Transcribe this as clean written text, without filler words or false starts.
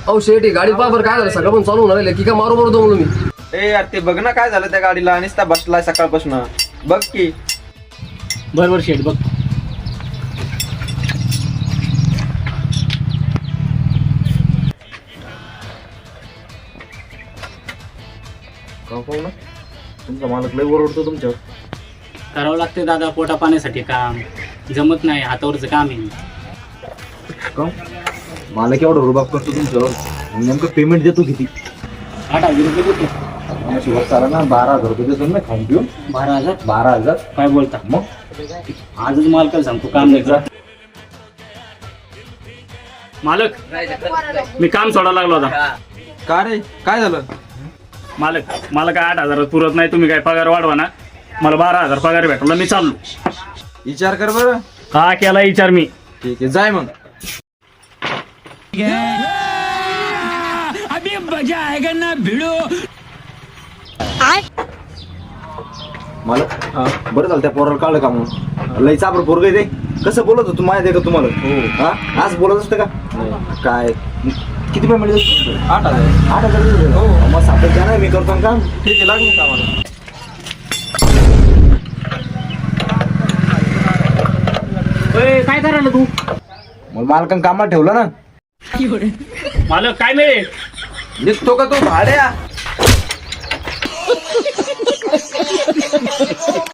अहो शेठी गाडी पहा बरं काय झालं सगळं पण चालू होणार की का मारू मारू दमलो मी. ए यार ते बघ ना काय झालं त्या गाडीला आणि त्या बसलाय सकाळपासून बघ की. बरोबर शेठ बघ. तुमचा मालक लय ओरडतो तुमच्यावर. करावं लागते दादा पोटा पाण्यासाठी काम जमत नाही हातावरचं काम आहे. मालक एवढा रुबाब करतो तुमच्यावर नेमकं पेमेंट देतो किती? 8,000 रुपये देतो. चाला ना 12,000 रुपये देतो ना खाऊन पिऊन. 12,000 12,000 काय बोलता मग आजच मालकाला सांगतो काम नाही करत. मालक मी काम सोडायला लागलो होता. का रे काय झालं? मालक मला काय 8,000 पुरत नाही. तुम्ही काय पगार वाढवा ना. मला 12,000 पगार भेटला मी चाललो. विचार कर बरं. हा केला विचार मी. ठीक आहे जाय मग. अभी मजा आएगा ना भिड़ो. मला बरं झालं त्या पोराला काढलं का म्हणून. लय चाबर पोरग आहे ते. कसं बोलत होतो माहिती आहे का तुम्हाला? हा आज बोलत असतं का काय? किती पेमेंट देतो? 8,000. 8,000 हो मग सापडत जा ना मी करतो ना काम. ठीक आहे लागून का मला. काय करायला तू? मग मालकान कामात ठेवलं ना. मालक काय मिळेल? निघतो का तो भाड्या?